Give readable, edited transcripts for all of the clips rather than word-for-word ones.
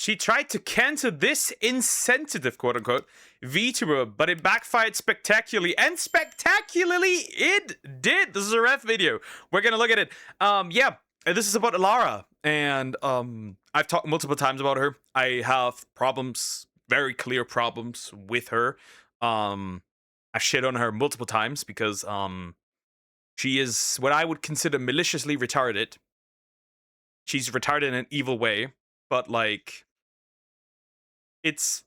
She tried to cancel this insensitive, quote unquote, VTuber, but it backfired spectacularly. And spectacularly it did. This is a ref video. We're gonna look at it. Yeah, this is about Alara. And I've talked multiple times about her. I have problems, very clear problems with her. I shit on her multiple times because she is what I would consider maliciously retarded. She's retarded in an evil way, but like it's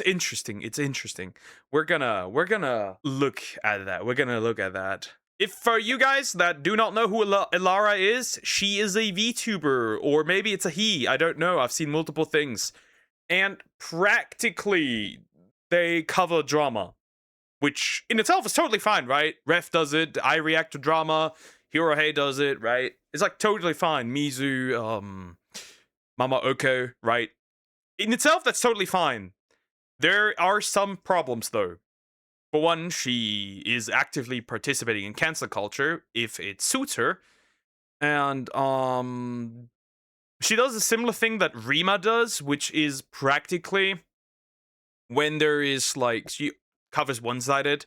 interesting. It's interesting. We're gonna look at that. We're gonna look at that. If for you guys that do not know who Ilara is, she is a VTuber, or maybe it's a he. I don't know. I've seen multiple things, and practically they cover drama, which in itself is totally fine, right? Ref does it. I react to drama. Hirohei does it, right? It's like totally fine. Mizu, Mama Oko, right? In itself, that's totally fine. There are some problems, though. For one, she is actively participating in cancel culture if it suits her. And, she does a similar thing that Rima does, which is practically when there is, like, she covers one-sided.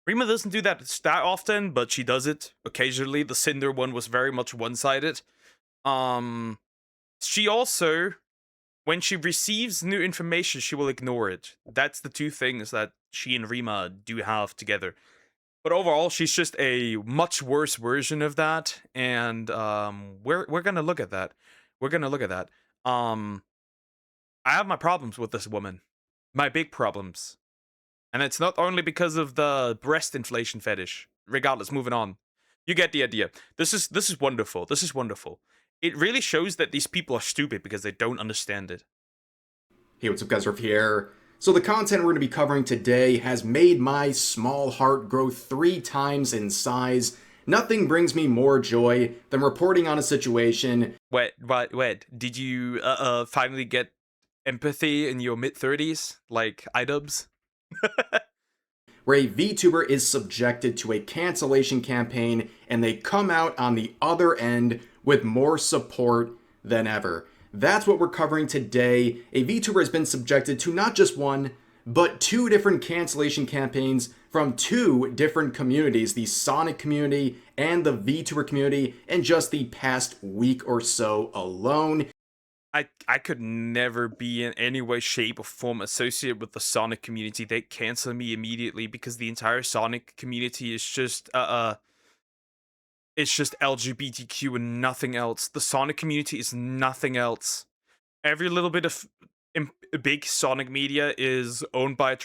Rima doesn't do that often, but she does it occasionally. The Cinder one was very much one-sided. She also, when she receives new information, she will ignore it. That's the two things that she and Rima do have together. But overall, she's just a much worse version of that, and we're gonna look at that. We're gonna look at that. I have my problems with this woman, my big problems, and it's not only because of the breast inflation fetish. Regardless, moving on. You get the idea. This is wonderful. This is wonderful. It really shows that these people are stupid because they don't understand it. Hey, what's up guys, Ruff here. So the content we're going to be covering today has made my small heart grow 3 times in size. Nothing brings me more joy than reporting on a situation. Wait. Did you finally get empathy in your mid-30s? Like iDubbbz? Where a VTuber is subjected to a cancellation campaign and they come out on the other end with more support than ever. That's what we're covering today. A VTuber has been subjected to not just one, but 2 different cancellation campaigns from 2 different communities, the Sonic community and the VTuber community, in just the past week or so alone. I could never be in any way, shape, or form associated with the Sonic community. They cancel me immediately because the entire Sonic community is just it's just LGBTQ and nothing else. The Sonic community is nothing else. Every little bit of big Sonic media is owned by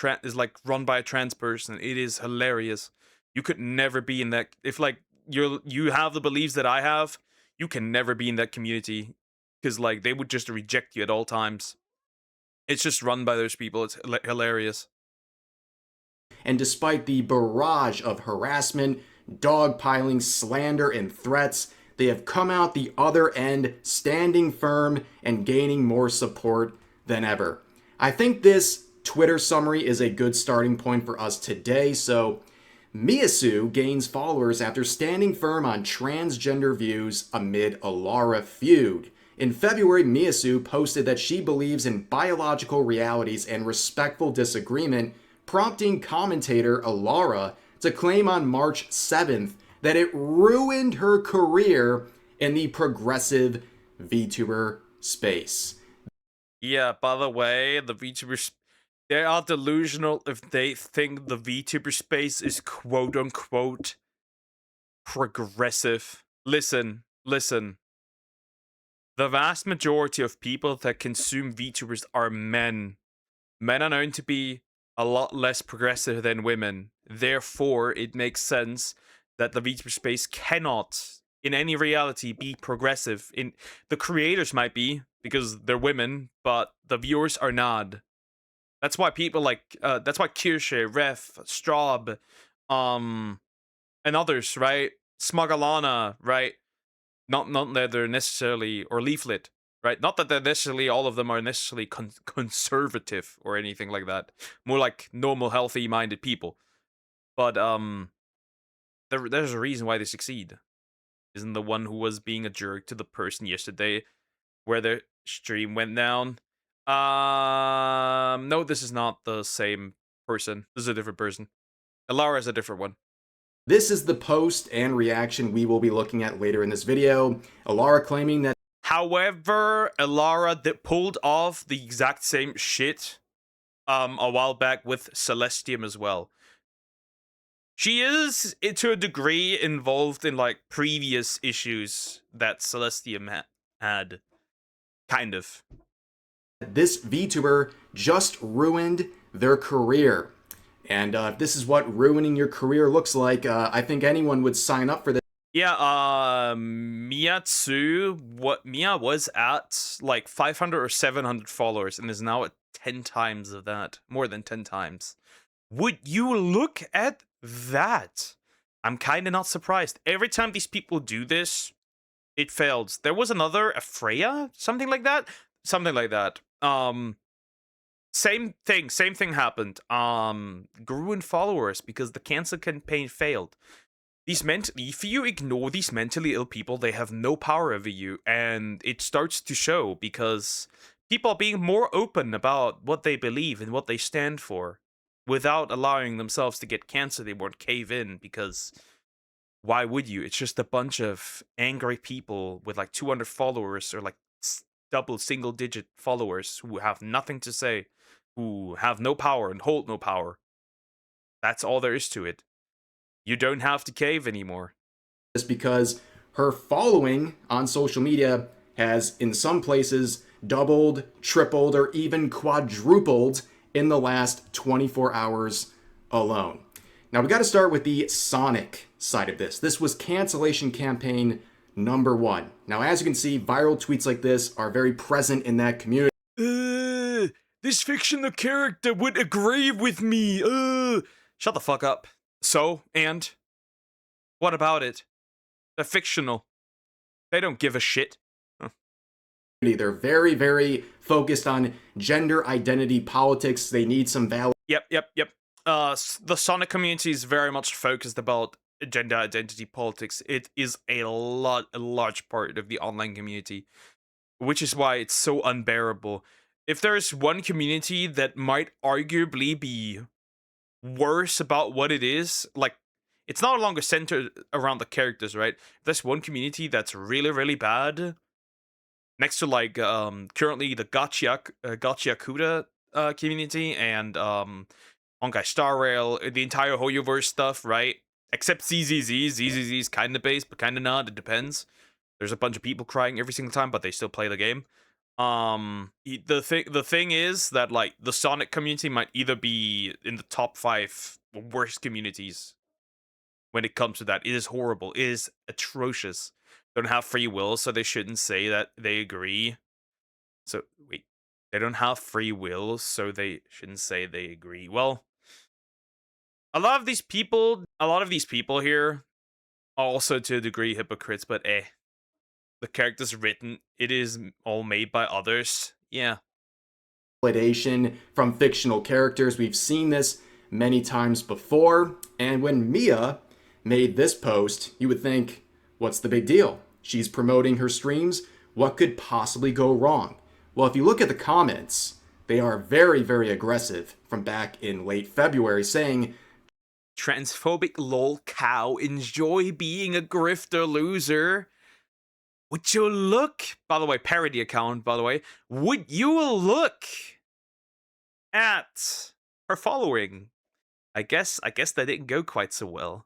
run by a trans person. It is hilarious. You could never be in that. If like you have the beliefs that I have, you can never be in that community because like they would just reject you at all times. It's just run by those people. It's hilarious. And despite the barrage of harassment, dogpiling, slander, and threats, they have come out the other end standing firm and gaining more support than ever. I think this Twitter summary is a good starting point for us today. So, Miyasu gains followers after standing firm on transgender views amid Alara feud. In February, Miyasu posted that she believes in biological realities and respectful disagreement, prompting commentator Alara to claim on March 7th that it ruined her career in the progressive VTuber space. Yeah, by the way, the VTubers, they are delusional if they think the VTuber space is quote-unquote progressive. Listen. The vast majority of people that consume VTubers are men. Men are known to be a lot less progressive than women. Therefore, it makes sense that the VTuber space cannot, in any reality, be progressive. The creators might be, because they're women, but the viewers are not. That's why people like, that's why Kirsche, Ref, Straub, and others, right? Smugalana, right? Not that they're necessarily, or Leaflet, right? Not that they're necessarily, all of them are necessarily conservative or anything like that. More like normal, healthy-minded people. But, there's a reason why they succeed. Isn't the one who was being a jerk to the person yesterday where their stream went down? No, this is not the same person. This is a different person. Alara is a different one. This is the post and reaction we will be looking at later in this video. Alara claiming that However, Alara that pulled off the exact same shit a while back with Celestium as well. She is, to a degree, involved in like previous issues that Celestium had. Kind of. this VTuber just ruined their career. And if this is what ruining your career looks like, I think anyone would sign up for this. Yeah, Mia was at like 500 or 700 followers and is now at 10 times of that. More than 10 times. Would you look at that? I'm kind of not surprised. Every time these people do this, it fails. There was another, Freya? Something like that? Something like that. Same thing happened. Grew in followers because the cancel campaign failed. If you ignore these mentally ill people, they have no power over you, and it starts to show because people are being more open about what they believe and what they stand for without allowing themselves to get cancer. They won't cave in because why would you? It's just a bunch of angry people with like 200 followers or like double single digit followers who have nothing to say, who have no power and hold no power. That's all there is to it. You don't have to cave anymore. Because her following on social media has, in some places, doubled, tripled, or even quadrupled in the last 24 hours alone. Now, we got to start with the Sonic side of this. This was cancellation campaign number 1. Now, as you can see, viral tweets like this are very present in that community. This fictional character would agree with me. Shut the fuck up. So, and what about it? They're fictional. They don't give a shit. They're very, very focused on gender identity politics. They need some valid. Yep. The Sonic community is very much focused about gender identity politics. It is a large part of the online community, which is why it's so unbearable. If there's one community that might arguably be worse about what it is, like, it's no longer centered around the characters, right? If there's one community that's really, really bad, next to like currently the Gachiakuda community and Honkai Star Rail, the entire Hoyoverse stuff, right? Except ZZZ. ZZZ is kind of based, but kind of not. It depends. There's a bunch of people crying every single time, but they still play the game. The thing is that like the Sonic community might either be in the top 5 worst communities when it comes to that. It is horrible. It is atrocious. They don't have free will, so they shouldn't say that they agree. So wait, they don't have free will, so they shouldn't say they agree. Well, a lot of these people here are also to a degree hypocrites, but the character's written. It is all made by others. Yeah. Validation from fictional characters. We've seen this many times before. And when Mia made this post, you would think, what's the big deal? She's promoting her streams. What could possibly go wrong? Well, if you look at the comments, they are very, very aggressive from back in late February saying, transphobic lol cow, enjoy being a grifter loser. Would you look, by the way, parody account, by the way, would you look at her following? I guess that didn't go quite so well.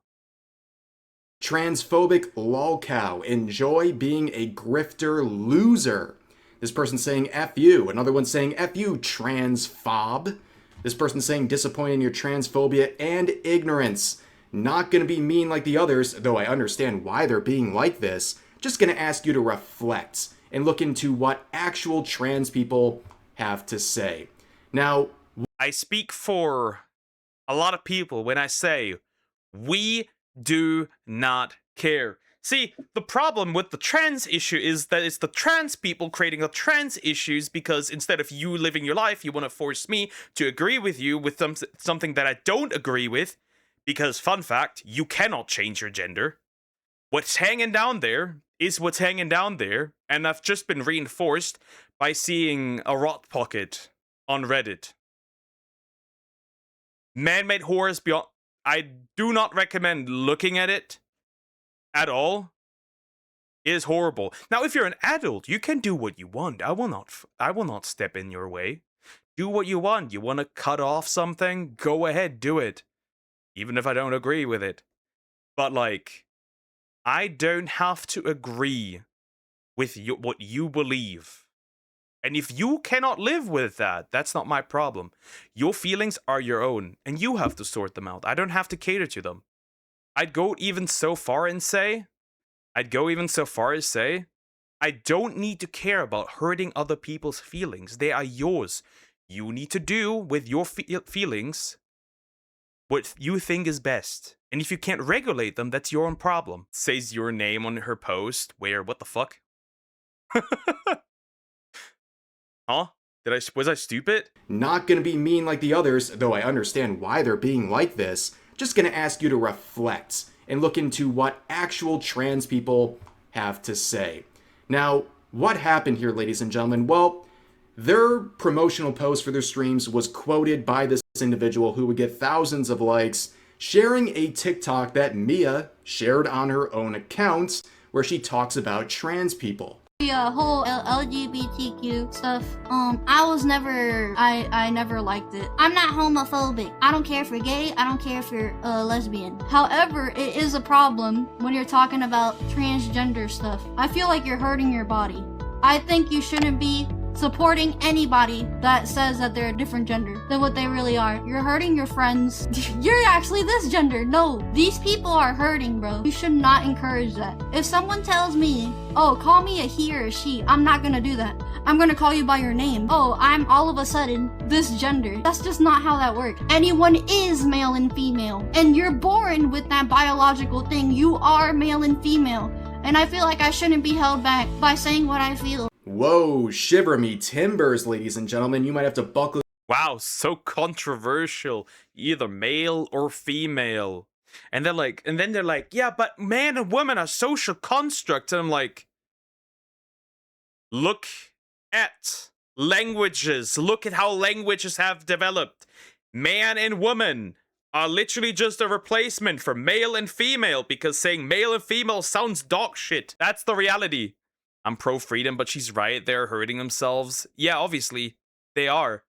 transphobic lolcow, enjoy being a grifter loser. This person saying F you. Another one saying F you, transphob. This person saying disappointed in your transphobia and ignorance. Not gonna be mean like the others, though I understand why they're being like this. Just gonna ask you to reflect and look into what actual trans people have to say. Now, I speak for a lot of people when I say we do not care. See, the problem with the trans issue is that it's the trans people creating the trans issues because instead of you living your life, you want to force me to agree with you with something that I don't agree with because, fun fact, you cannot change your gender. What's hanging down there is what's hanging down there, and that's just been reinforced by seeing a rot pocket on Reddit. Man-made horrors beyond. I do not recommend looking at it at all. It is horrible. Now, if you're an adult, you can do what you want. I will not step in your way. Do what you want. You want to cut off something? Go ahead, do it. Even if I don't agree with it. But like, I don't have to agree with what you believe. And if you cannot live with that, that's not my problem. Your feelings are your own, and you have to sort them out. I don't have to cater to them. I'd go even so far as say, I don't need to care about hurting other people's feelings. They are yours. You need to do with your feelings what you think is best. And if you can't regulate them, that's your own problem. Says your name on her post, where, what the fuck? Huh? Was I stupid? Not gonna be mean like the others, though I understand why they're being like this. Just gonna ask you to reflect and look into what actual trans people have to say. Now, what happened here, ladies and gentlemen? Well, their promotional post for their streams was quoted by this individual who would get thousands of likes, sharing a TikTok that Mia shared on her own account where she talks about trans people. The whole LGBTQ stuff, I never liked it. I'm not homophobic. I don't care if you're gay, I don't care if you're lesbian. However, it is a problem when you're talking about transgender stuff. I feel like you're hurting your body. I think you shouldn't be supporting anybody that says that they're a different gender than what they really are. You're hurting your friends. You're actually this gender. No, these people are hurting, bro. You should not encourage that. If someone tells me, oh, call me a he or a she, I'm not gonna do that. I'm gonna call you by your name. Oh, I'm all of a sudden this gender. That's just not how that works. Anyone is male and female, and you're born with that biological thing. You are male and female, and I feel like I shouldn't be held back by saying what I feel. Whoa, shiver me timbers, ladies and gentlemen. You might have to buckle. Wow, so controversial. Either male or female. And then they're like, yeah, but man and woman are social constructs. And I'm like, look at languages. Look at how languages have developed. Man and woman are literally just a replacement for male and female because saying male and female sounds dog shit. That's the reality. I'm pro-freedom, but she's right. They're hurting themselves. Yeah, obviously, they are.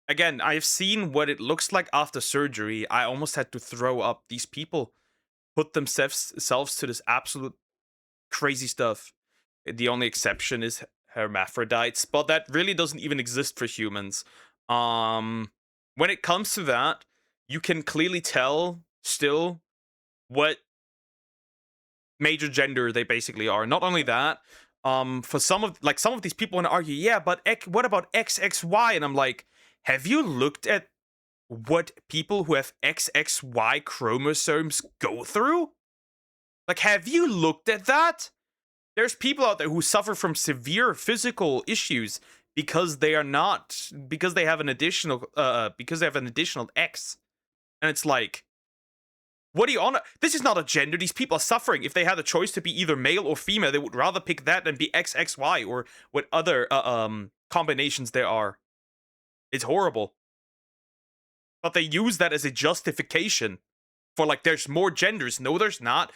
Again, I've seen what it looks like after surgery. I almost had to throw up. These people put themselves to this absolute crazy stuff. The only exception is hermaphrodites, but that really doesn't even exist for humans. When it comes to that, you can clearly tell still what major gender they basically are. Not only that, for some of these people want to argue, yeah, but what about XXY? And I'm like, have you looked at what people who have XXY chromosomes go through? Like, have you looked at that? There's people out there who suffer from severe physical issues because they have an additional X. And it's like, what are you on? This is not a gender. These people are suffering. If they had a choice to be either male or female, they would rather pick that than be XXY or what other combinations there are. It's horrible. But they use that as a justification for like, there's more genders. No, there's not.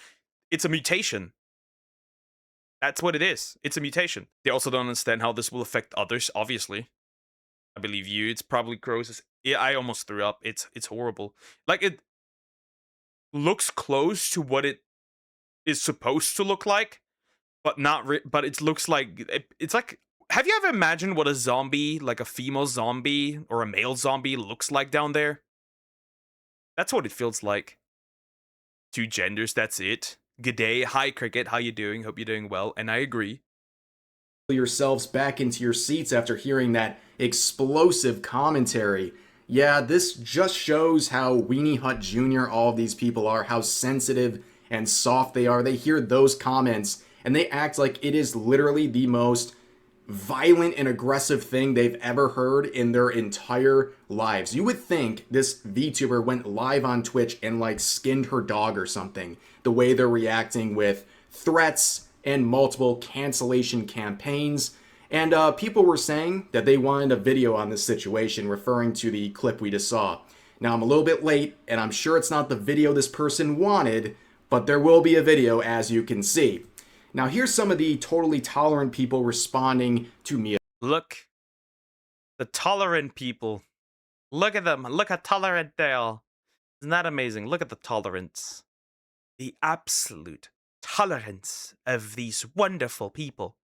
It's a mutation. That's what it is. It's a mutation. They also don't understand how this will affect others, obviously. I believe you. It's probably gross as... Yeah, I almost threw up. It's horrible. Like, it looks close to what it is supposed to look like, but not but it looks like it's like, have you ever imagined what a zombie, like a female zombie or a male zombie, looks like down there? That's what it feels like. Two genders, that's it. G'day, hi Cricket, how you doing? Hope you're doing well, and I agree. Yourselves back into your seats after hearing that explosive commentary. Yeah, this just shows how Weenie Hut Jr. all of these people are, how sensitive and soft they are. They hear those comments and they act like it is literally the most violent and aggressive thing they've ever heard in their entire lives. You would think this VTuber went live on Twitch and like skinned her dog or something, the way they're reacting with threats and multiple cancellation campaigns. And people were saying that they wanted a video on this situation, referring to the clip we just saw. Now, I'm a little bit late, and I'm sure it's not the video this person wanted, but there will be a video, as you can see. Now, here's some of the totally tolerant people responding to Mia. Look, the tolerant people. Look at them. Look how tolerant they are. Isn't that amazing? Look at the tolerance. The absolute tolerance of these wonderful people.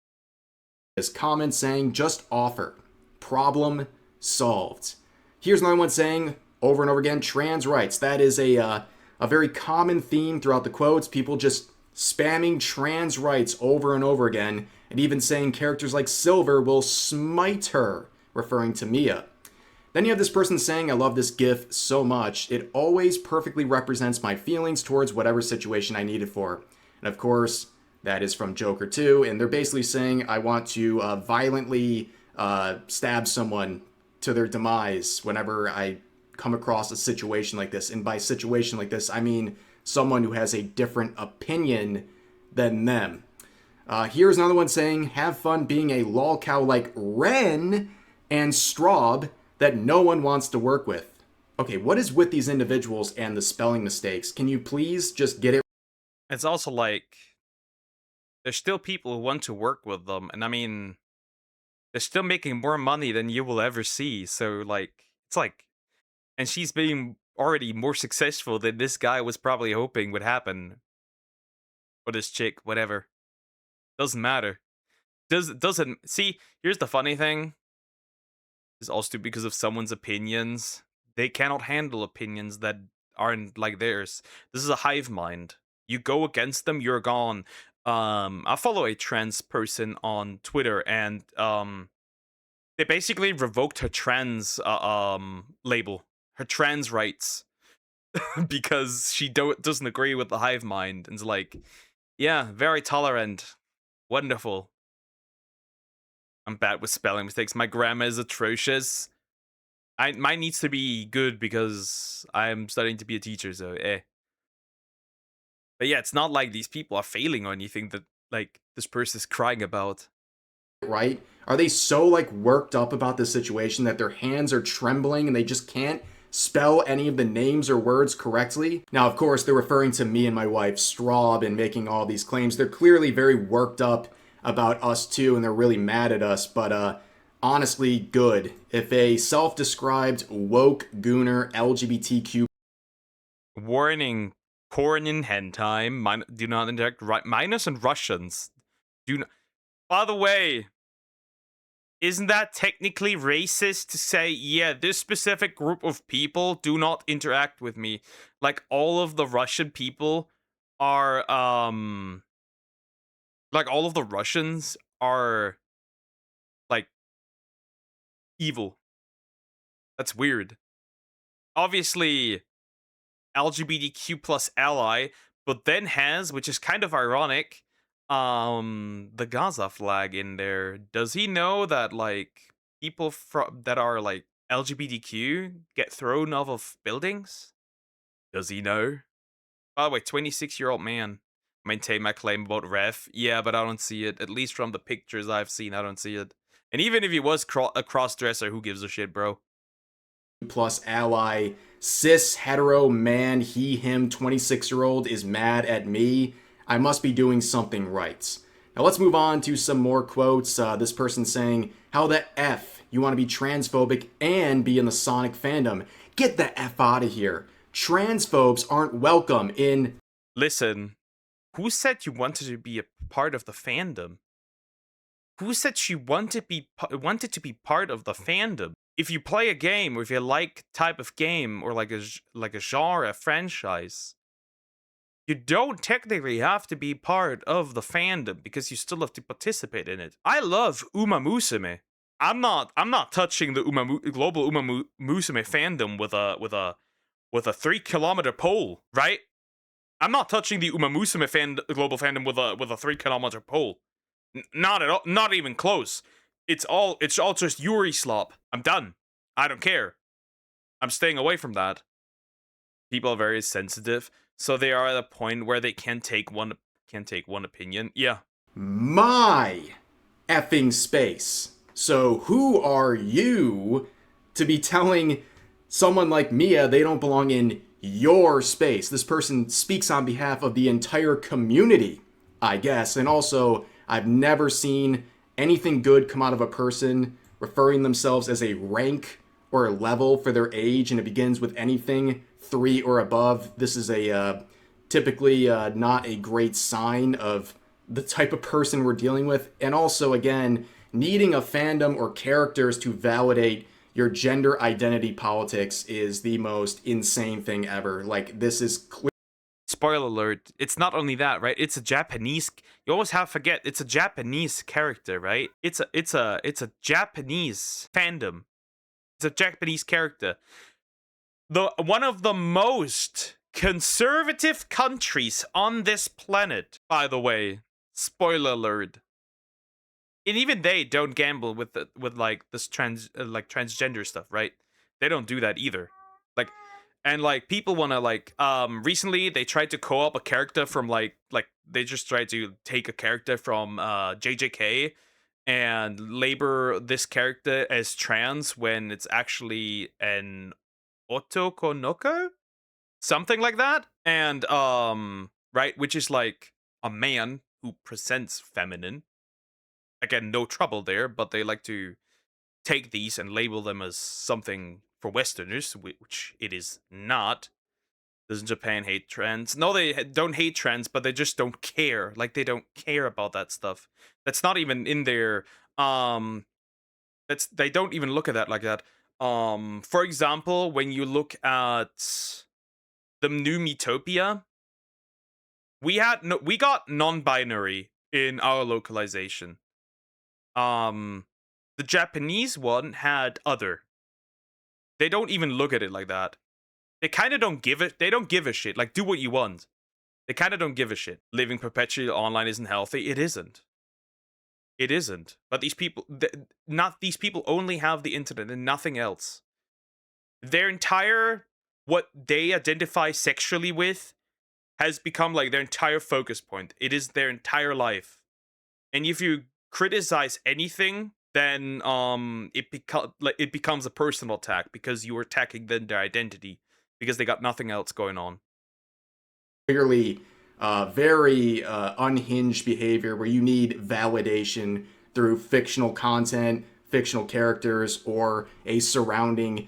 This comment saying, just offer. Problem solved. Here's another one saying, over and over again, trans rights. That is a very common theme throughout the quotes. People just spamming trans rights over and over again, and even saying characters like Silver will smite her, referring to Mia. Then you have this person saying, I love this GIF so much. It always perfectly represents my feelings towards whatever situation I need it for. And of course, that is from Joker 2, and they're basically saying, I want to violently stab someone to their demise whenever I come across a situation like this. And by situation like this, I mean someone who has a different opinion than them. Here's another one saying, have fun being a lolcow like Ren and Straub that no one wants to work with. Okay, what is with these individuals and the spelling mistakes? Can you please just get it? It's also like, there's still people who want to work with them, and I mean, they're still making more money than you will ever see, so like, it's like, and she's being already more successful than this guy was probably hoping would happen. Or this chick, whatever. Doesn't matter. Doesn't, see, here's the funny thing. Is also because of someone's opinions. They cannot handle opinions that aren't like theirs. This is a hive mind. You go against them, you're gone. I follow a trans person on Twitter, and they basically revoked her trans label, her trans rights, because she doesn't agree with the hive mind. And it's like, yeah, very tolerant, wonderful. I'm bad with spelling mistakes. My grammar is atrocious. Mine needs to be good because I'm studying to be a teacher, so eh. But yeah, it's not like these people are failing or anything that like this person is crying about. Right? Are they so like worked up about this situation that their hands are trembling and they just can't spell any of the names or words correctly? Now, of course, they're referring to me and my wife, Straub, and making all these claims. They're clearly very worked up about us too, and they're really mad at us, but honestly, good. If a self-described woke gooner LGBTQ Warning, porn in hentai, do not interact, minus and Russians. Do not, by the way, isn't that technically racist to say, yeah, this specific group of people do not interact with me? Like, all of the Russian people are, like, all of the Russians are, like, evil. That's weird. Obviously, LGBTQ plus ally, but then has, which is kind of ironic, the Gaza flag in there. Does he know that, like, people that are, like, LGBTQ get thrown off of buildings? Does he know? By the way, 26-year-old man. Maintain my claim about Ref. Yeah, but I don't see it. At least from the pictures I've seen, I don't see it. And even if he was a cross-dresser, who gives a shit, bro? plus ally, cis hetero man, he, him, 26-year-old is mad at me. I must be doing something right. Now let's move on to some more quotes. This person saying, how the F you want to be transphobic and be in the Sonic fandom? Get the F out of here. Transphobes aren't welcome in... Listen, who said you wanted to be a part of the fandom? Who said she wanted to be part of the fandom? If you play a game, or if you like type of game, or like a genre, a franchise, you don't technically have to be part of the fandom because you still have to participate in it. I love Uma Musume. I'm not touching the global Uma Musume fandom with a 3-kilometer pole, right? I'm not touching the Uma Musume global fandom with a 3-kilometer pole. Not at all. Not even close. It's all just Yuri slop. I'm done. I don't care. I'm staying away from that. People are very sensitive, so they are at a point where they can't take one opinion. Yeah. My effing space. So who are you to be telling someone like Mia they don't belong in your space? This person speaks on behalf of the entire community, I guess. And also, I've never seen anything good come out of a person referring themselves as a rank or a level for their age, and it begins with anything 3 or above. This is a typically not a great sign of the type of person we're dealing with. And also, again, needing a fandom or characters to validate your gender identity politics is the most insane thing ever. Like, this is clear. Spoiler alert, it's not only that, right? It's a Japanese, you always have to forget, it's a Japanese character, right? It's a Japanese fandom. It's a Japanese character. One of the most conservative countries on this planet, by the way. Spoiler alert. And even they don't gamble with like this transgender stuff, right? They don't do that either. Like, and like people want to like recently they tried to co-op a character from like they just tried to take a character from JJK and label this character as trans when it's actually an otokonoko, something like that. And right, which is like a man who presents feminine. Again, no trouble there, but they like to take these and label them as something for Westerners, which it is not. Doesn't Japan hate trans? No, they don't hate trans, but they just don't care. Like, they don't care about that stuff. That's not even in their they don't even look at that like that. For example, when you look at the new Metopia, we got non-binary in our localization. The Japanese one had other. They don't even look at it like that. They kind of don't give it. They don't give a shit. Like, do what you want. They kind of don't give a shit. Living perpetually online isn't healthy. It isn't. It isn't. But these people, these people only have the internet and nothing else. Their entire, what they identify sexually with, has become like their entire focus point. It is their entire life. And if you criticize anything, then it becomes a personal attack because you are attacking their identity because they got nothing else going on. Clearly, very unhinged behavior where you need validation through fictional content, fictional characters, or a surrounding.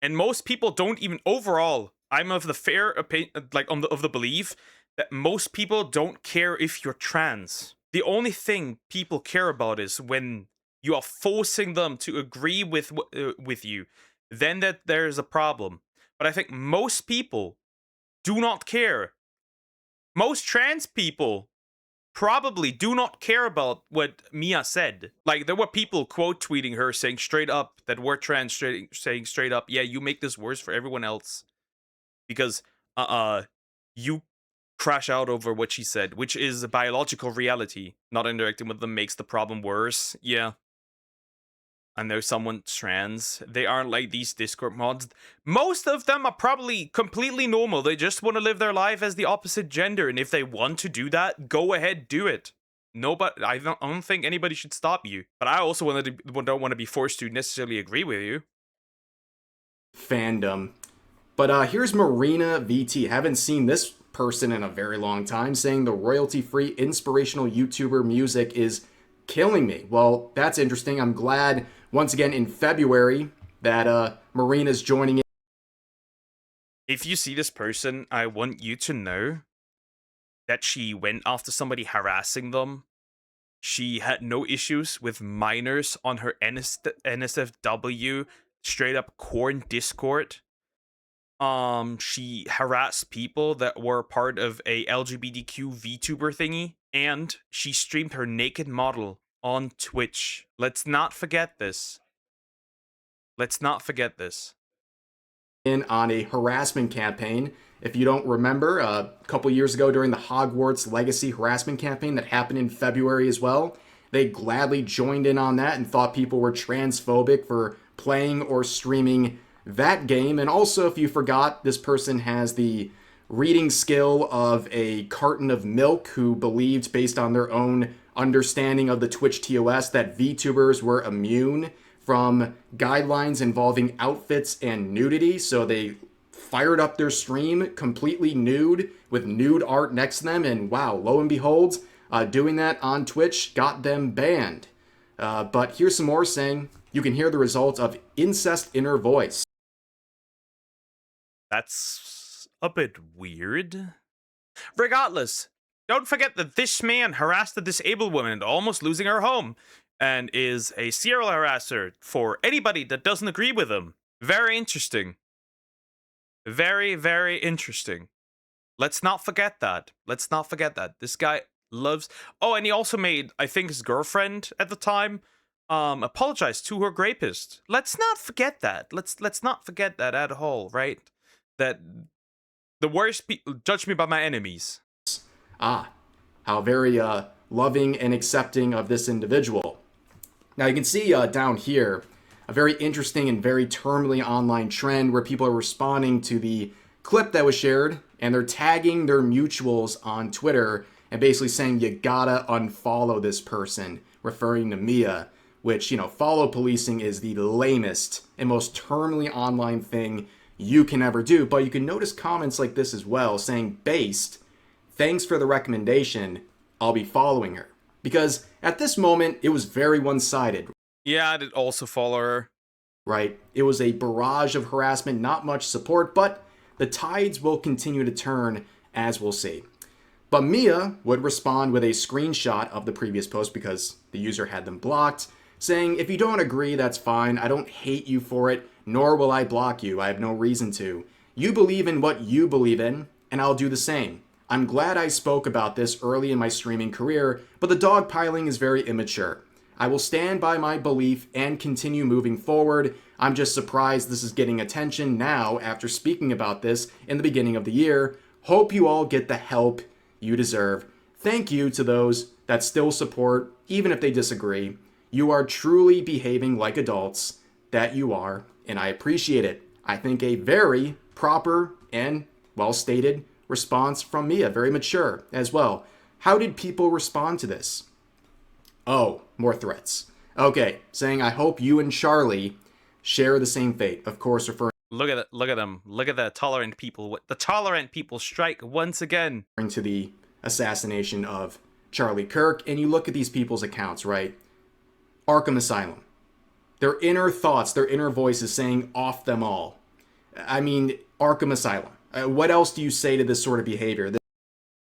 And most people don't even overall. I'm of the fair opinion, like of the belief that most people don't care if you're trans. The only thing people care about is when you are forcing them to agree with you, then that there's a problem. But I think most people do not care. Most trans people probably do not care about what Mia said. Like, there were people quote tweeting her saying straight up that we're trans, saying straight up, yeah, you make this worse for everyone else. Because, you crash out over what she said, which is a biological reality. Not interacting with them makes the problem worse. Yeah. I know someone's trans. They aren't like these Discord mods. Most of them are probably completely normal. They just want to live their life as the opposite gender. And if they want to do that, go ahead, do it. Nobody, I don't think anybody should stop you. But I also don't want to be forced to necessarily agree with you. Fandom. But here's Marina VT. Haven't seen this person in a very long time, saying the royalty-free inspirational YouTuber music is killing me. Well, that's interesting. I'm glad, once again, in February, that Marina's joining in. If you see this person, I want you to know that she went after somebody harassing them. She had no issues with minors on her NSFW straight up corn Discord. She harassed people that were part of a LGBTQ VTuber thingy, and she streamed her naked model on Twitch. Let's not forget this. Let's not forget this. In on a harassment campaign. If you don't remember, a couple years ago during the Hogwarts Legacy harassment campaign that happened in February as well, they gladly joined in on that and thought people were transphobic for playing or streaming that game. And also, if you forgot, this person has the reading skill of a carton of milk who believed, based on their own understanding of the Twitch TOS that VTubers were immune from guidelines involving outfits and nudity, so they fired up their stream completely nude with nude art next to them, and wow, lo and behold, doing that on Twitch got them banned. But here's some more saying you can hear the results of incest inner voice. That's a bit weird. Regardless, don't forget that this man harassed a disabled woman, almost losing her home, and is a serial harasser for anybody that doesn't agree with him. Very interesting. Very, very interesting. Let's not forget that. Let's not forget that. This guy loves... Oh, and he also made, I think, his girlfriend at the time apologize to her rapist. Let's not forget that. Let's not forget that at all, right? That the worst people judge me by my enemies. Ah, how very loving and accepting of this individual. Now you can see down here a very interesting and very terminally online trend where people are responding to the clip that was shared and they're tagging their mutuals on Twitter and basically saying you gotta unfollow this person, referring to Mia, which, you know, follow policing is the lamest and most terminally online thing you can ever do. But you can notice comments like this as well saying, based, thanks for the recommendation, I'll be following her. Because at this moment, it was very one-sided. Yeah, I did also follow her. Right? It was a barrage of harassment, not much support, but the tides will continue to turn, as we'll see. But Mia would respond with a screenshot of the previous post because the user had them blocked, saying, if you don't agree, that's fine. I don't hate you for it, nor will I block you. I have no reason to. You believe in what you believe in, and I'll do the same. I'm glad I spoke about this early in my streaming career, but the dogpiling is very immature. I will stand by my belief and continue moving forward. I'm just surprised this is getting attention now after speaking about this in the beginning of the year. Hope you all get the help you deserve. Thank you to those that still support, even if they disagree. You are truly behaving like adults that you are, and I appreciate it. I think a very proper and well-stated response from Mia, very mature as well. How did people respond to this? Oh, more threats. Okay, saying I hope you and Charlie share the same fate. Of course, referring Look at it. Look at them. Look at the tolerant people. The tolerant people strike once again. to the assassination of Charlie Kirk, and you look at these people's accounts, right? Arkham Asylum. Their inner thoughts, their inner voices saying off them all. I mean, Arkham Asylum. What else do you say to this sort of behavior?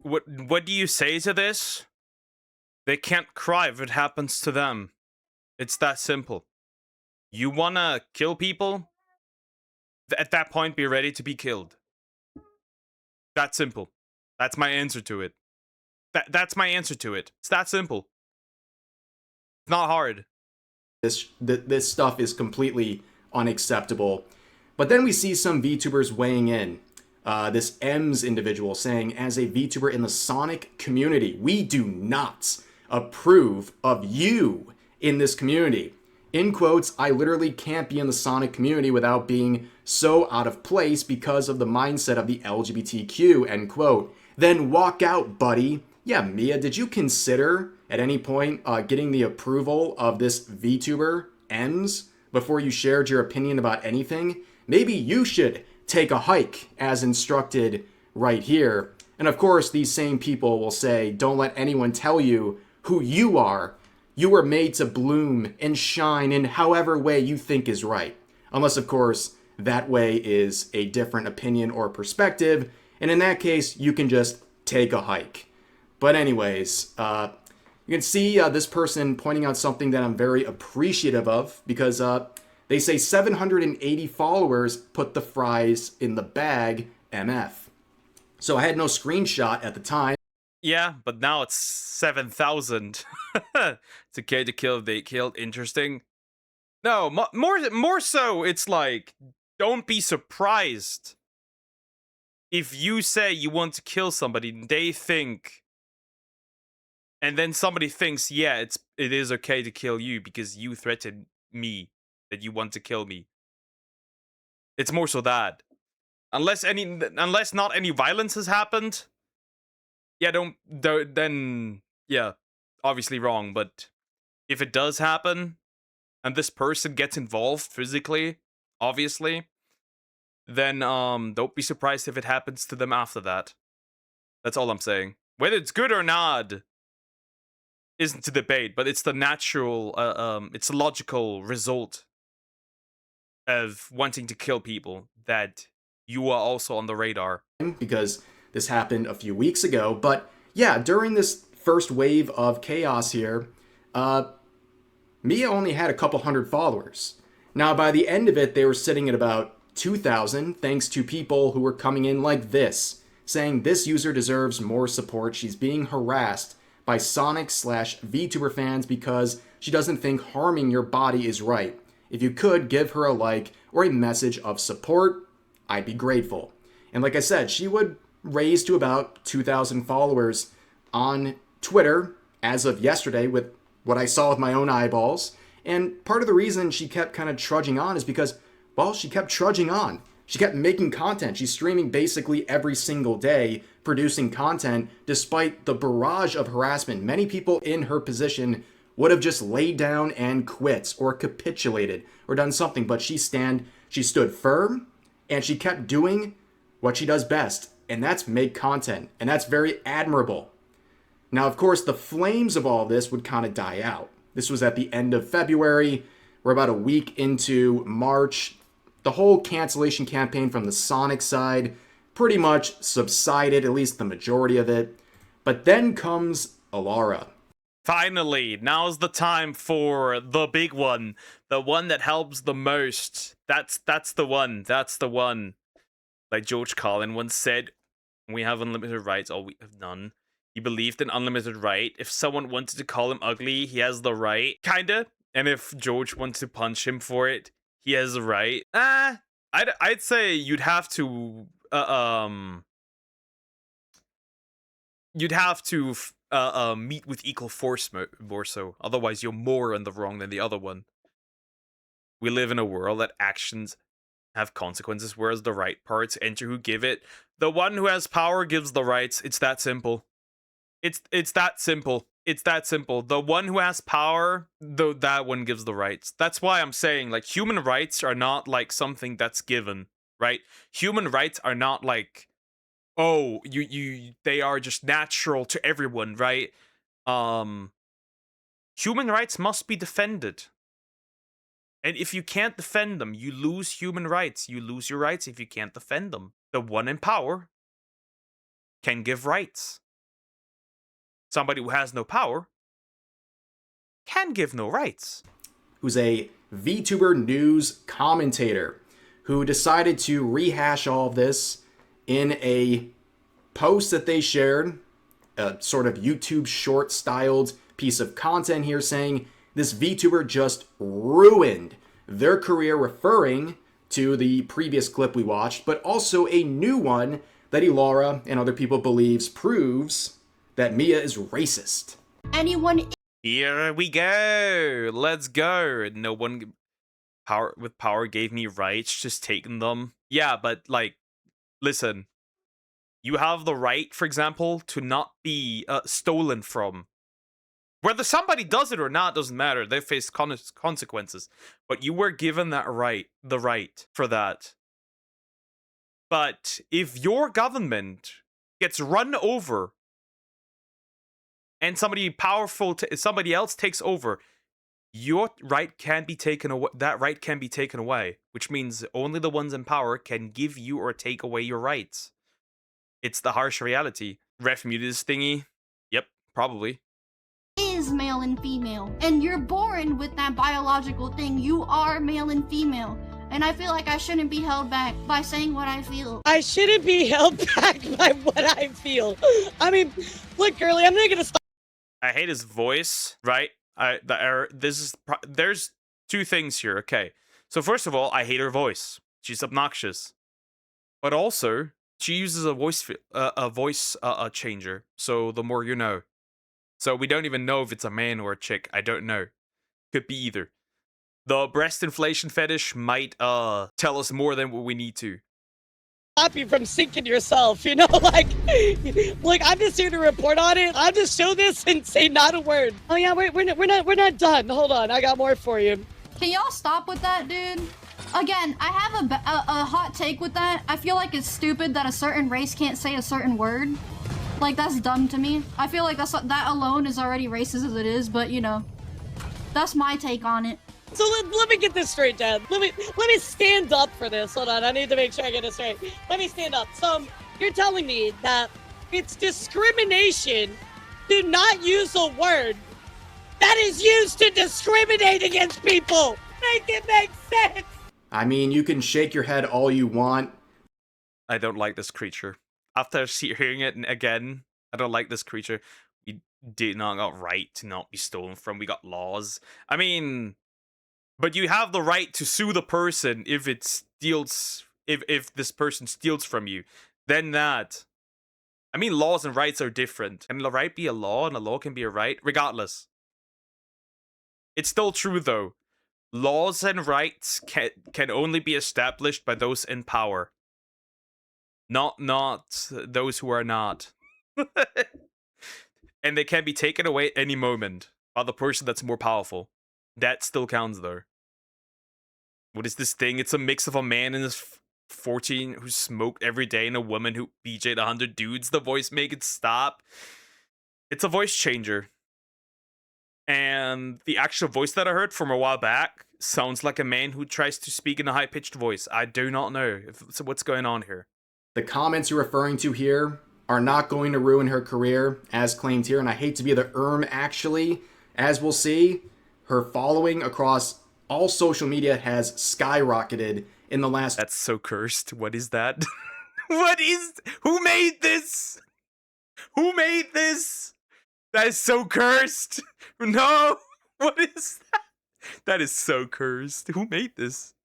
What do you say to this? They can't cry if it happens to them. It's that simple. You wanna kill people? At that point, be ready to be killed. That simple. That's my answer to it. That's my answer to it. It's that simple. It's not hard. This stuff is completely unacceptable. But then we see some VTubers weighing in. This M's individual saying, as a VTuber in the Sonic community, we do not approve of you in this community. In quotes, I literally can't be in the Sonic community without being so out of place because of the mindset of the LGBTQ, end quote. Then walk out, buddy. Yeah, Mia, did you consider at any point getting the approval of this VTuber, M's, before you shared your opinion about anything? Maybe you should take a hike as instructed right here. And of course, these same people will say, don't let anyone tell you who you are. You were made to bloom and shine in however way you think is right. Unless, of course, that way is a different opinion or perspective. And in that case, you can just take a hike. But anyways, you can see this person pointing out something that I'm very appreciative of because they say 780 followers put the fries in the bag, MF. So I had no screenshot at the time. Yeah, but now it's 7,000. It's okay to kill if they killed. Interesting. No, more so, it's like, don't be surprised if you say you want to kill somebody, they think, and then somebody thinks, yeah, it is okay to kill you because you threatened me that you want to kill me. It's more so that, unless not any violence has happened. Yeah, then yeah, obviously wrong, but if it does happen and this person gets involved physically, obviously, then don't be surprised if it happens to them after that. That's all I'm saying. Whether it's good or not isn't to debate, but it's the natural, it's a logical result of wanting to kill people that you are also on the radar. Because this happened a few weeks ago. But yeah, during this first wave of chaos here, Mia only had a couple hundred followers. Now, by the end of it, they were sitting at about 2,000, thanks to people who were coming in like this, saying this user deserves more support. She's being harassed by Sonic/VTuber fans because she doesn't think harming your body is right. If you could give her a like or a message of support, I'd be grateful. And like I said, she would raise to about 2,000 followers on Twitter as of yesterday with what I saw with my own eyeballs. And part of the reason she kept kind of trudging on is because, well, she kept trudging on. She kept making content. She's streaming basically every single day, producing content, despite the barrage of harassment. Many people in her position would have just laid down and quit or capitulated or done something, but she stood firm and she kept doing what she does best, and that's make content, and that's very admirable. Now, of course, the flames of all this would kind of die out. This was at the end of February. We're about a week into March. The whole cancellation campaign from the Sonic side pretty much subsided, at least the majority of it. But then comes Alara. Finally, now's the time for the big one. The one that helps the most. That's the one. That's the one. Like George Carlin once said, we have unlimited rights, or we have none. He believed in unlimited right. If someone wanted to call him ugly, he has the right. Kinda. And if George wants to punch him for it, he has the right. I'd say you'd have to meet with equal force more so. Otherwise, you're more in the wrong than the other one. We live in a world that actions have consequences, whereas the right parts enter who give it. The one who has power gives the rights. It's that simple. It's that simple. It's that simple. The one who has power, that one gives the rights. That's why I'm saying, like, human rights are not like something that's given, right? Human rights are not like, oh, they are just natural to everyone, right? Human rights must be defended. And if you can't defend them, you lose human rights. You lose your rights if you can't defend them. The one in power can give rights. Somebody who has no power can give no rights. Who's a VTuber news commentator who decided to rehash all of this in a post that they shared, a sort of YouTube short styled piece of content here saying this VTuber just ruined their career, referring to the previous clip we watched, but also a new one that Alara and other people believes proves that Mia is racist. Anyone Here we go. Let's go. No one with power gave me rights, just taking them. Yeah, but like, listen. You have the right, for example, to not be stolen from. Whether somebody does it or not doesn't matter. They face consequences. But you were given that right, the right for that. But if your government gets run over and somebody else takes over, your right can be taken away. That right can be taken away, which means only the ones in power can give you or take away your rights. It's the harsh reality. Ref muted this thingy. Yep, probably. is male and female, and you're born with that biological thing. You are male and female. And I feel like I shouldn't be held back by saying what I feel. I shouldn't be held back by what I feel. I mean, look, girly, I'm not gonna stop. I hate his voice, right? There's two things here, okay? So first of all, I hate her voice. She's obnoxious. But also, she uses a voice changer. So the more you know. So we don't even know if it's a man or a chick. I don't know. Could be either. The breast inflation fetish might tell us more than what we need to. stop you from sinking yourself, you know, like I'm just here to report on it. I'll just show this and say not a word. Oh yeah, we're not done. Hold on, I got more for you. Can y'all stop with that, dude? Again, I have a hot take with that. I feel like it's stupid that a certain race can't say a certain word. Like, that's dumb to me. I feel like that alone is already racist as it is, but you know, that's my take on it. So let me get this straight, Dad. Let me stand up for this. Hold on, I need to make sure I get it straight. Let me stand up. So you're telling me that it's discrimination to not use a word that is used to discriminate against people. Make it make sense. I mean, you can shake your head all you want. I don't like this creature. After hearing it again, I don't like this creature. We did not got right to not be stolen from. We got laws. I mean, but you have the right to sue the person if it steals. If this person steals from you, then that. I mean, laws and rights are different. Can a right be a law and a law can be a right? Regardless, it's still true though. Laws and rights can only be established by those in power. Not those who are not. And they can be taken away at any moment by the person that's more powerful. That still counts though. What is this thing? It's a mix of a man in his 14 who smoked every day and a woman who BJ'd 100 dudes. The voice make it stop. It's a voice changer. And the actual voice that I heard from a while back sounds like a man who tries to speak in a high-pitched voice. I do not know what's going on here. The comments you're referring to here are not going to ruin her career, as claimed here, and I hate to be the actually. As we'll see, her following across all social media has skyrocketed in the last... That's so cursed. What is that? Who made this? Who made this? That is so cursed. No. What is that? That is so cursed. Who made this?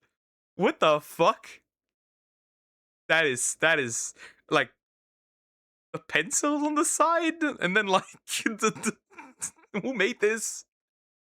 What the fuck? That is like a pencil on the side and then like who made this?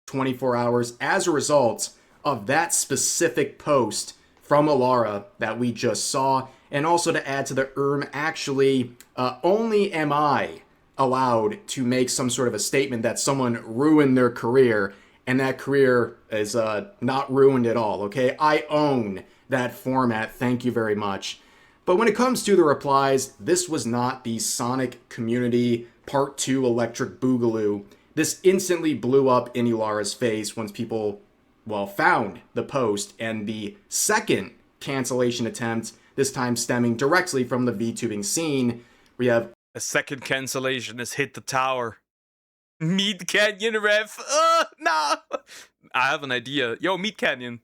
24 hours as a result of that specific post from Alara that we just saw. And also to add to the actually, only am I allowed to make some sort of a statement that someone ruined their career, and that career is not ruined at all, okay? I own that format, thank you very much. But when it comes to the replies, this was not the Sonic Community Part 2 Electric Boogaloo. This instantly blew up in Ilara's face once people, well, found the post, and the second cancellation attempt, this time stemming directly from the VTubing scene. We have a second cancellation has hit the tower. Meat Canyon ref. No. I have an idea. Yo, Meat Canyon.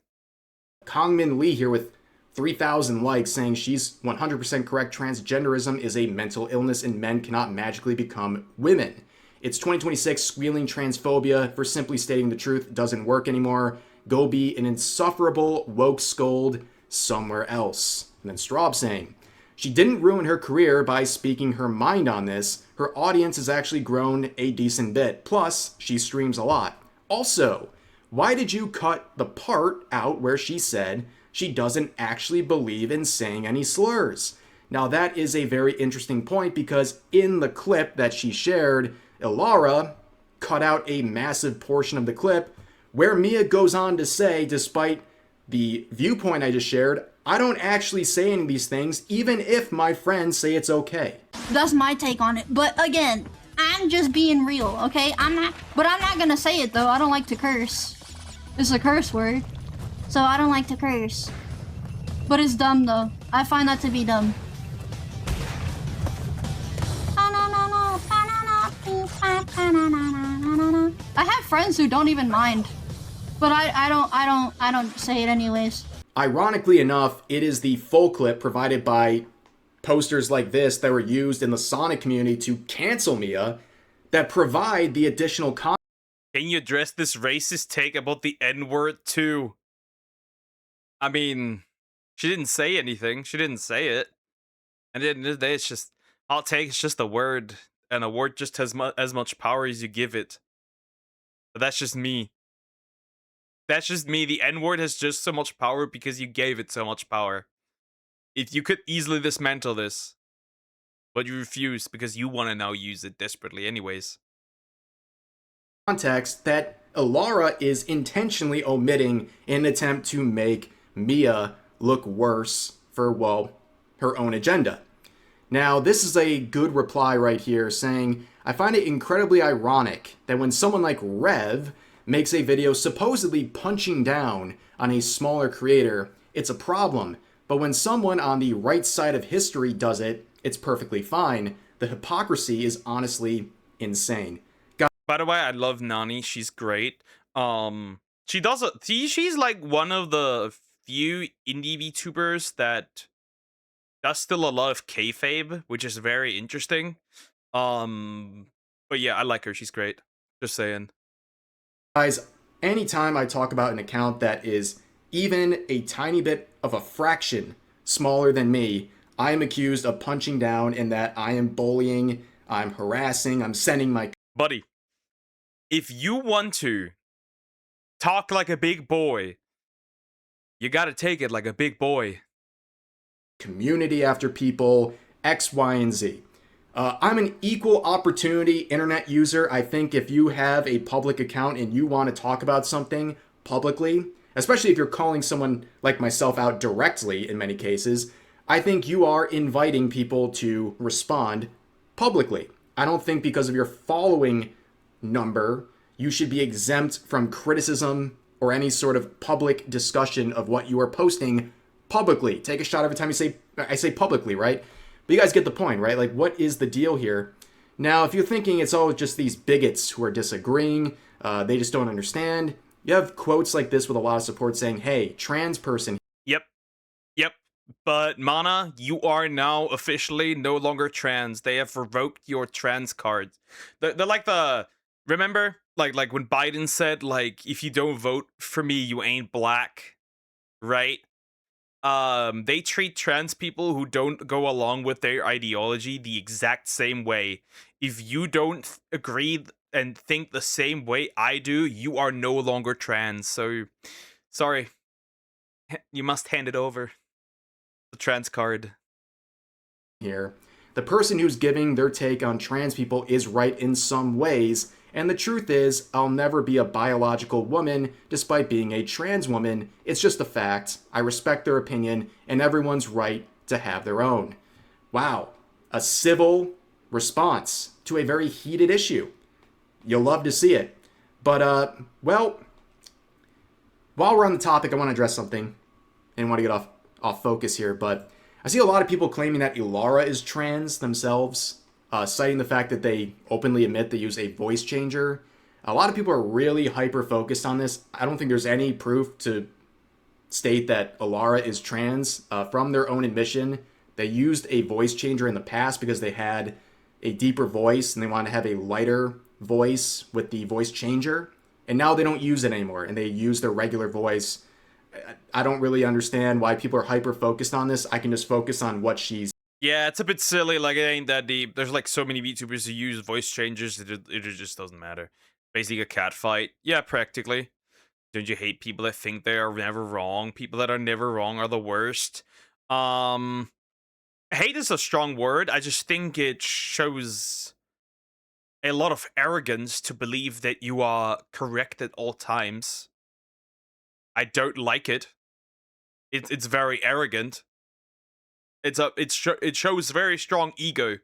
Kongmin Lee here with 3,000 likes saying she's 100% correct. Transgenderism is a mental illness and men cannot magically become women. It's 2026. Squealing transphobia for simply stating the truth doesn't work anymore. Go be an insufferable woke scold somewhere else. And then Straub saying, she didn't ruin her career by speaking her mind on this. Her audience has actually grown a decent bit. Plus, she streams a lot. Also, why did you cut the part out where she said she doesn't actually believe in saying any slurs? Now that is a very interesting point because in the clip that she shared, Ilara cut out a massive portion of the clip where Mia goes on to say, despite the viewpoint I just shared, I don't actually say any of these things, even if my friends say it's okay. That's my take on it. But again, I'm just being real, okay? I'm not gonna say it though. I don't like to curse. It's a curse word. So I don't like to curse. But it's dumb though. I find that to be dumb. I have friends who don't even mind. But I don't say it anyways. Ironically enough, it is the full clip provided by posters like this that were used in the Sonic community to cancel Mia that provide the additional content. Can you address this racist take about the N-word too? I mean, she didn't say anything. She didn't say it. And at the end of the day, it's just, hot take is just a word. And a word just has as much power as you give it. But that's just me. That's just me. The N-word has just so much power because you gave it so much power. If you could easily dismantle this, but you refuse because you want to now use it desperately anyways. Context that Ilara is intentionally omitting in an attempt to make Mia look worse for, well, her own agenda. Now, this is a good reply right here saying, I find it incredibly ironic that when someone like Rev makes a video supposedly punching down on a smaller creator, it's a problem. But when someone on the right side of history does it, it's perfectly fine. The hypocrisy is honestly insane. By the way, I love Nani. She's great. She does she's like one of the few indie VTubers that does still a lot of kayfabe, which is very interesting. But yeah, I like her. She's great. Just saying. Guys, anytime I talk about an account that is even a tiny bit of a fraction smaller than me, I am accused of punching down in that I am bullying, I'm harassing, I'm sending my... Buddy, if you want to talk like a big boy, you gotta take it like a big boy. Community after people, X, Y, and Z. I'm an equal opportunity internet user. I think if you have a public account and you want to talk about something publicly, especially if you're calling someone like myself out directly in many cases, I think you are inviting people to respond publicly. I don't think because of your following number, you should be exempt from criticism or any sort of public discussion of what you are posting publicly. Take a shot every time I say publicly, right? But you guys get the point, right? Like, what is the deal here? Now, if you're thinking it's all just these bigots who are disagreeing, they just don't understand, you have quotes like this with a lot of support saying, hey, trans person. Yep. But Mana, you are now officially no longer trans. They have revoked your trans card. They're like the... Remember? Like when Biden said, like, if you don't vote for me, you ain't black. Right? They treat trans people who don't go along with their ideology the exact same way. If you don't agree and think the same way I do, you are no longer trans. So, sorry. You must hand it over. The trans card. Here, the person who's giving their take on trans people is right in some ways, and the truth is, I'll never be a biological woman despite being a trans woman. It's just a fact. I respect their opinion, and everyone's right to have their own. Wow, a civil response to a very heated issue. You'll love to see it. But, well, while we're on the topic, I want to address something. And want to get off focus here, but I see a lot of people claiming that Ilara is trans themselves, citing the fact that they openly admit they use a voice changer. A lot of people are really hyper-focused on this. I don't think there's any proof to state that Ilara is trans. From their own admission, they used a voice changer in the past because they had a deeper voice and they wanted to have a lighter voice with the voice changer. And now they don't use it anymore, and they use their regular voice. I don't really understand why people are hyper-focused on this. I can just focus on what she's... Yeah, it's a bit silly. Like, it ain't that deep. There's, like, so many VTubers who use voice changers. It just doesn't matter. Basically a cat fight. Yeah, practically. Don't you hate people that think they are never wrong? People that are never wrong are the worst. Hate is a strong word. I just think it shows a lot of arrogance to believe that you are correct at all times. I don't like it. It's very arrogant. It shows very strong ego.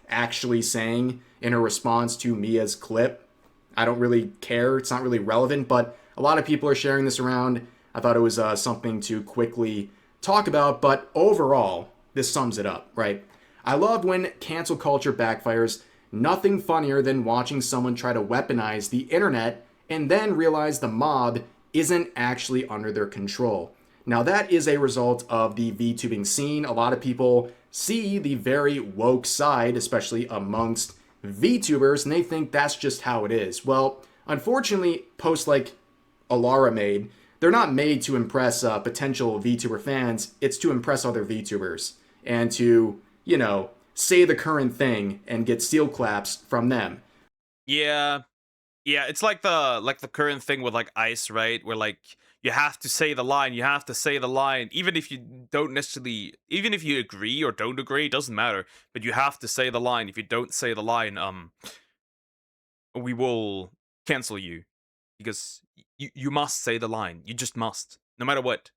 Actually saying in her response to Mia's clip. I don't really care. It's not really relevant, but a lot of people are sharing this around. I thought it was something to quickly talk about, but overall, this sums it up, right? I love when cancel culture backfires. Nothing funnier than watching someone try to weaponize the internet and then realize the mob isn't actually under their control. Now that is a result of the VTubing scene. A lot of people see the very woke side, especially amongst VTubers, and they think that's just how it is. Well, unfortunately, posts like Ilara made, they're not made to impress potential VTuber fans. It's to impress other VTubers and to, you know, say the current thing and get seal claps from them. Yeah, it's like the current thing with like ICE, right? Where like You have to say the line. You have to say the line. Even if you don't necessarily, even if you agree or don't agree, it doesn't matter. But you have to say the line. If you don't say the line, we will cancel you. Because you must say the line. You just must. No matter what.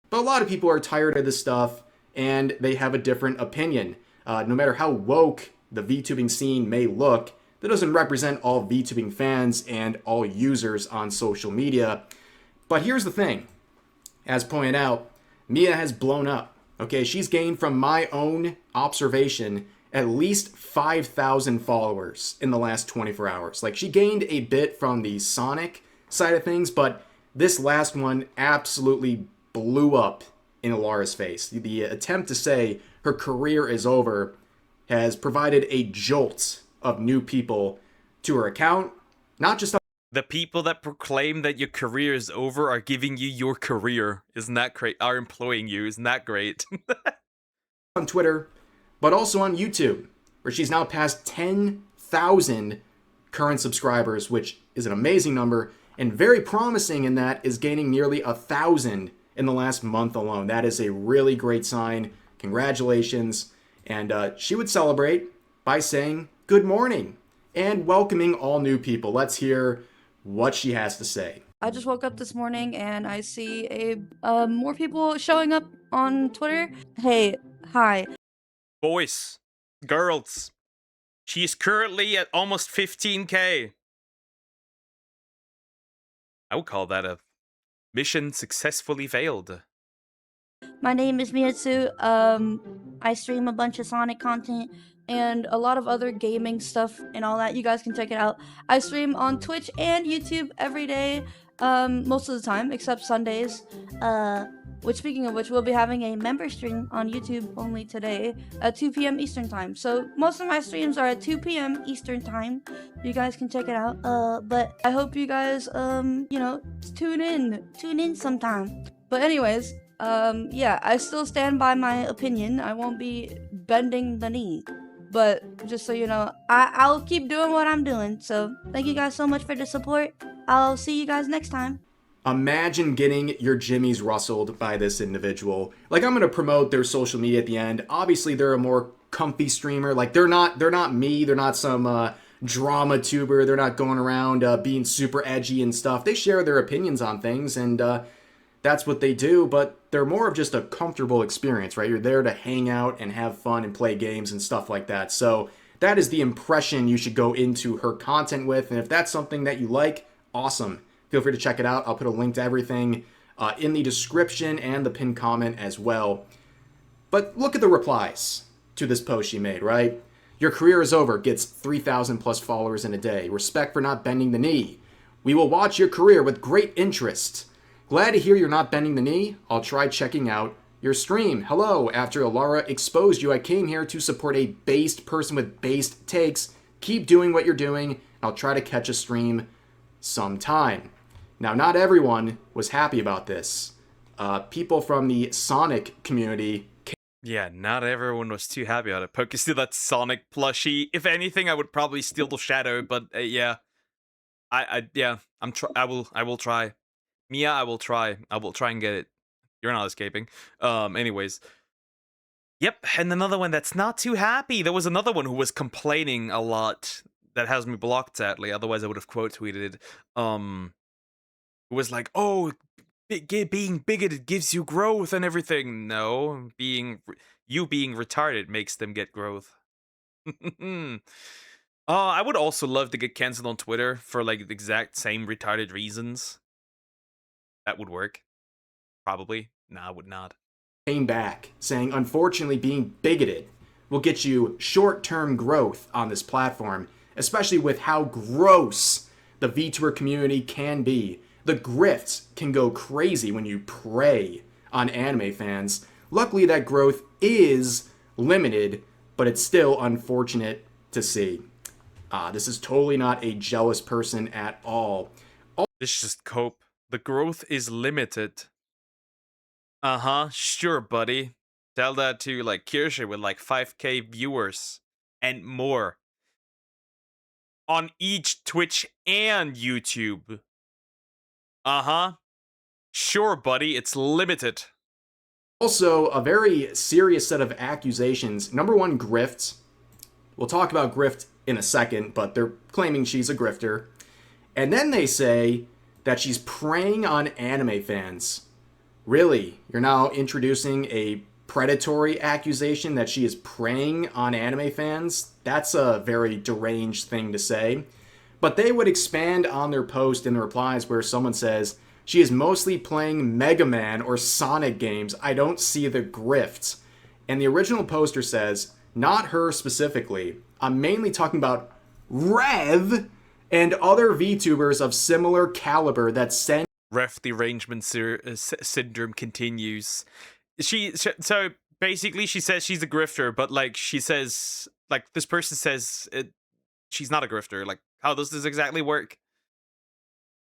But a lot of people are tired of this stuff and they have a different opinion. No matter how woke the VTubing scene may look, that doesn't represent all VTubing fans and all users on social media. But here's the thing. As pointed out, Mia has blown up. Okay, she's gained, from my own observation, at least 5,000 followers in the last 24 hours. Like, she gained a bit from the Sonic side of things, but this last one absolutely blew up in Alara's face. The attempt to say her career is over has provided a jolt of new people to her account, not just the people that proclaim that your career is over are giving you your career. Isn't that great? Are employing you. Isn't that great? on Twitter, but also on YouTube, where she's now passed 10,000 current subscribers, which is an amazing number, and very promising in that is gaining nearly 1,000 in the last month alone. That is a really great sign. Congratulations. And she would celebrate by saying good morning and welcoming all new people. Let's hear what she has to say. I just woke up this morning and I see more people showing up on Twitter. Hey, hi. Boys, girls, she is currently at almost 15K. I would call that a mission successfully failed. My name is Miyatsu. I stream a bunch of Sonic content and a lot of other gaming stuff and all that. You guys can check it out. I stream on Twitch and YouTube every day, most of the time, except Sundays. Which, speaking of which, we'll be having a member stream on YouTube only today at 2 p.m. Eastern Time. So most of my streams are at 2 p.m. Eastern Time. You guys can check it out. But I hope you guys, tune in sometime. But anyways, yeah, I still stand by my opinion. I won't be bending the knee. But just so you know, I'll keep doing what I'm doing. So thank you guys so much for the support. I'll see you guys next time. Imagine getting your jimmies rustled by this individual. Like, I'm gonna promote their social media at the end. Obviously, they're a more comfy streamer. Like, they're not me. They're not some drama tuber. They're not going around being super edgy and stuff. They share their opinions on things, and that's what they do. But they're more of just a comfortable experience, right? You're there to hang out and have fun and play games and stuff like that. So that is the impression you should go into her content with. And if that's something that you like, awesome. Feel free to check it out. I'll put a link to everything in the description and the pinned comment as well. But look at the replies to this post she made, right? Your career is over, gets 3,000 plus followers in a day. Respect for not bending the knee. We will watch your career with great interest. Glad to hear you're not bending the knee. I'll try checking out your stream. Hello, after Alara exposed you, I came here to support a based person with based takes. Keep doing what you're doing. I'll try to catch a stream sometime. Now, not everyone was happy about this. People from the Sonic community. Yeah, not everyone was too happy about it. Poke steal that Sonic plushie. If anything, I would probably steal the Shadow, but yeah, I will try. Mia, I will try. I will try and get it. You're not escaping. Anyways. Yep, and another one that's not too happy. There was another one who was complaining a lot that has me blocked, sadly. Otherwise, I would have quote tweeted it. It was like, oh, being bigoted gives you growth and everything. No, being retarded makes them get growth. I would also love to get canceled on Twitter for like the exact same retarded reasons. That would work. Probably. Nah, it would not. Came back saying, unfortunately, being bigoted will get you short-term growth on this platform, especially with how gross the VTuber community can be. The grifts can go crazy when you prey on anime fans. Luckily, that growth is limited, but it's still unfortunate to see. This is totally not a jealous person at all. This is just cope. The growth is limited. Uh-huh, sure, buddy. Tell that to, like, Kirsche with, like, 5K viewers and more. On each Twitch and YouTube. Uh-huh. Sure, buddy, it's limited. Also, a very serious set of accusations. Number one, grift. We'll talk about grift in a second, but they're claiming she's a grifter. And then they say that she's preying on anime fans. Really? You're now introducing a predatory accusation that she is preying on anime fans? That's a very deranged thing to say. But they would expand on their post in the replies where someone says, she is mostly playing Mega Man or Sonic games. I don't see the grift. And the original poster says, not her specifically. I'm mainly talking about Rev and other VTubers of similar caliber that send Ref derangement syndrome continues. So basically she says she's a grifter, but like she says, like this person says she's not a grifter. Like, how does this exactly work?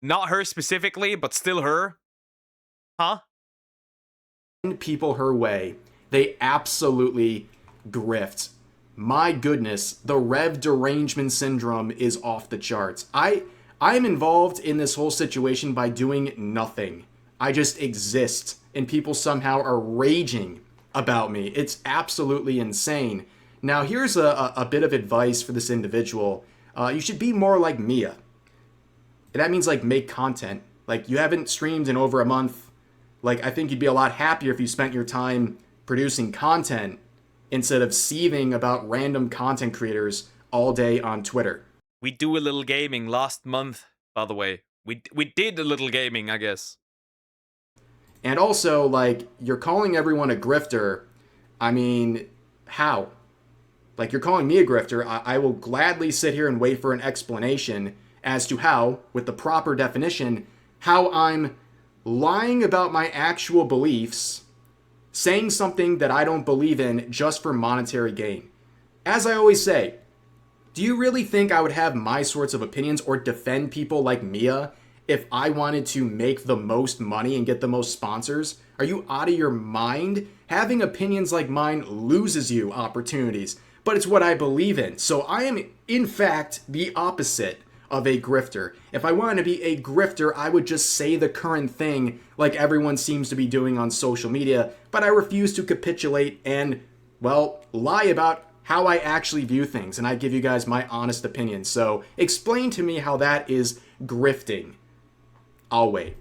Not her specifically, but still her? Huh? people her way. They absolutely grift. My goodness, the Rev derangement syndrome is off the charts. I am involved in this whole situation by doing nothing. I just exist, and people somehow are raging about me. It's absolutely insane. Now, here's a bit of advice for this individual. You should be more like Mia. That means, like, make content. Like, you haven't streamed in over a month. Like, I think you'd be a lot happier if you spent your time producing content instead of seething about random content creators all day on Twitter. We do a little gaming last month, by the way. We did a little gaming, I guess. And also, like, you're calling everyone a grifter. I mean, how? Like, you're calling me a grifter. I will gladly sit here and wait for an explanation as to how, with the proper definition, how I'm lying about my actual beliefs, saying something that I don't believe in just for monetary gain. As I always say, do you really think I would have my sorts of opinions or defend people like Mia if I wanted to make the most money and get the most sponsors? Are you out of your mind? Having opinions like mine loses you opportunities, but it's what I believe in. So I am, in fact, the opposite of a grifter. If I wanted to be a grifter, I would just say the current thing like everyone seems to be doing on social media, but I refuse to capitulate and, well, lie about how I actually view things, and I give you guys my honest opinion. So explain to me how that is grifting. I'll wait.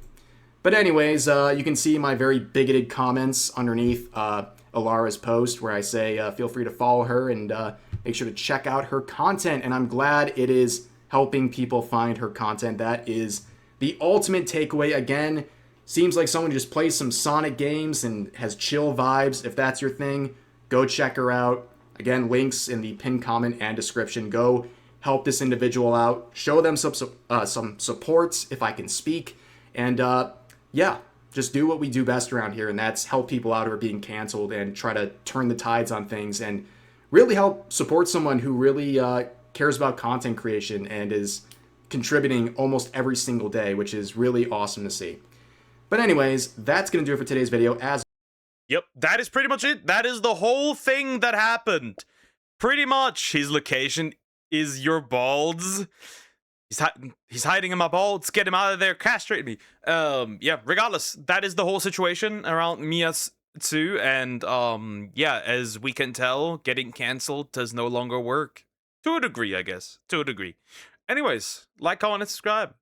But anyways, you can see my very bigoted comments underneath Alara's post where I say feel free to follow her and make sure to check out her content, and I'm glad it is helping people find her content. That is the ultimate takeaway. Again, seems like someone just plays some Sonic games and has chill vibes. If that's your thing, go check her out. Again, links in the pinned comment and description. Go help this individual out. Show them some support if I can speak. And yeah, just do what we do best around here, and that's help people out who are being canceled and try to turn the tides on things and really help support someone who really cares about content creation and is contributing almost every single day, which is really awesome to see. But anyways, that's going to do it for today's video. Yep, that is pretty much it. That is the whole thing that happened. Pretty much, his location is your balls. He's hiding in my balls. Get him out of there. Castrate me. Yeah, regardless, that is the whole situation around Mia's too. And yeah, as we can tell, getting canceled does no longer work. To a degree, I guess. To a degree. Anyways, like, comment, and subscribe.